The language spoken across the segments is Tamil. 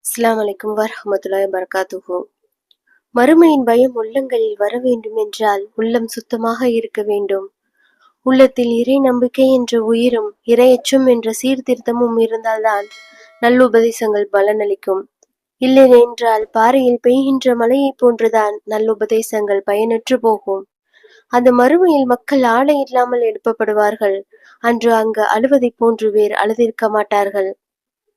அஸ்ஸலாமு அலைக்கும் வரஹ்மத்துல்லாஹி வபரகாத்துஹு. மறுமையின் பயம் உள்ளங்களில் வர வேண்டும் என்றால் உள்ளம் சுத்தமாக இருக்க வேண்டும். உள்ளத்தில் இறை நம்பிக்கை என்ற உயிரும் இறையச்சம் என்ற சீர்திருத்தமும் இருந்தால்தான் நல்லுபதேசங்கள் பலனளிக்கும். இல்லையென்றால் பாறையில் பெய்கின்ற மழையைப் போன்றுதான் நல்லுபதேசங்கள் பயனற்று போகும். அந்த மறுமையில் மக்கள் ஆடை இல்லாமல் எழுப்பப்படுவார்கள். அன்று அங்கு அழுவதைப் போன்று வேறு அழுதிருக்க மாட்டார்கள்.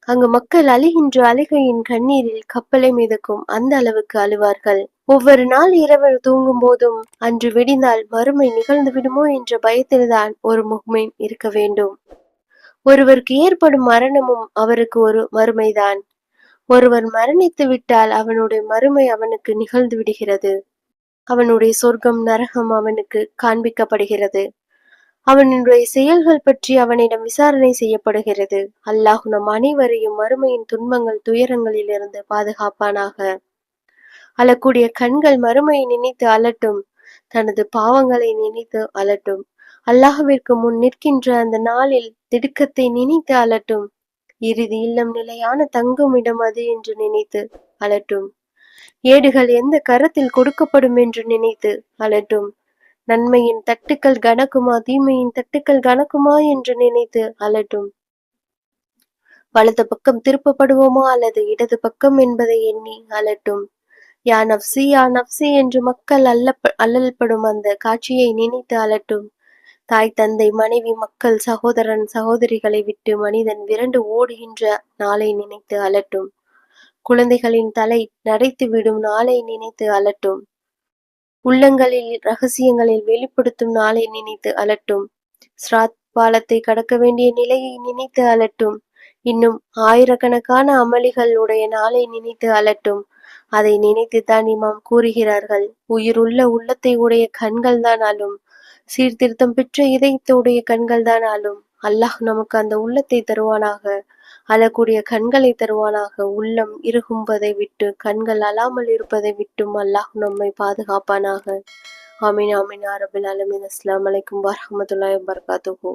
அங்கு மக்கள் அழுகின்ற அழுகையின் கண்ணீரில் கப்பலை மிதக்கும் அந்த அளவுக்கு அழுவார்கள். ஒவ்வொரு நாள் இரவு தூங்கும் போதும் அன்று விடிந்தால் மறுமை நிகழ்ந்து விடுமோ என்ற பயத்தில்தான் ஒரு முஃமின் இருக்க வேண்டும். ஒருவருக்கு ஏற்படும் மரணமும் அவருக்கு ஒரு மறுமைதான். ஒருவர் மரணித்து விட்டால் அவனுடைய மறுமை அவனுக்கு நிகழ்ந்து விடுகிறது. அவனுடைய சொர்க்கம் நரகம் அவனுக்கு காண்பிக்கப்படுகிறது. அவனுடைய செயல்கள் பற்றி அவனிடம் விசாரணை செய்யப்படுகிறது. அல்லாஹ் நம் அனைவரையும் மறுமையின் துன்பங்கள் துயரங்களிலிருந்து பாதுகாப்பானாக. அழக்கூடிய கண்கள் மறுமையை நினைத்து அலட்டும், தனது பாவங்களை நினைத்து அலட்டும். அல்லாஹ்விற்கு முன் நிற்கின்ற அந்த நாளில் திடுக்கத்தை நினைத்து அலட்டும். இறுதி இல்லம் நிலையான தங்கும் இடம் அது என்று நினைத்து அலட்டும். ஏடுகள் எந்த கரத்தில் கொடுக்கப்படும் என்று நினைத்து அலட்டும். நன்மையின் தட்டுக்கள் கனக்குமா தீமையின் தட்டுக்கள் கனக்குமா என்று நினைத்து அலட்டும். வலது பக்கம் திருப்பப்படுவோமா அல்லது இடது பக்கம் என்பதை எண்ணி அலட்டும். யா நப்சி யா நப்சி என்று மக்கள் அல்லல்படும் அந்த காட்சியை நினைத்து அலட்டும். தாய் தந்தை மனைவி மக்கள் சகோதரன் சகோதரிகளை விட்டு மனிதன் விரண்டு ஓடுகின்ற நாளை நினைத்து அலட்டும். குழந்தைகளின் தலை நரைத்து விடும் நாளை நினைத்து அலட்டும். உள்ளங்களில் ரகசியங்களில் வெளிப்படுத்தும் நாளை நினைத்து அலட்டும். ஸ்ராத் பாலத்தை கடக்க வேண்டிய நிலையை நினைத்து அலட்டும். இன்னும் ஆயிரக்கணக்கான அமளிகள் உடைய நாளை நினைத்து அலட்டும். அதை நினைத்துத்தான் இமாம் கூறுகிறார்கள், உயிருள்ள உள்ளத்தை உடைய கண்கள் தான் அழும், சீர்திருத்தம் பெற்ற இதயத்துடைய கண்கள் தான் அழும். அல்லாஹ் நமக்கு அந்த உள்ளத்தை தருவானாக, அழக்கூடிய கண்களை தருவானாக. உள்ளம் இறுகும்பதை விட்டு கண்கள் அழாமல் இருப்பதை விட்டும் அல்லாஹ் நம்மை பாதுகாப்பானாக. ஆமீன் ஆமீன் யா ரப்பல் ஆலமீன். அஸ்ஸலாமு அலைக்கும் வரஹ்மத்துல்லாஹி வபரகாத்துஹு.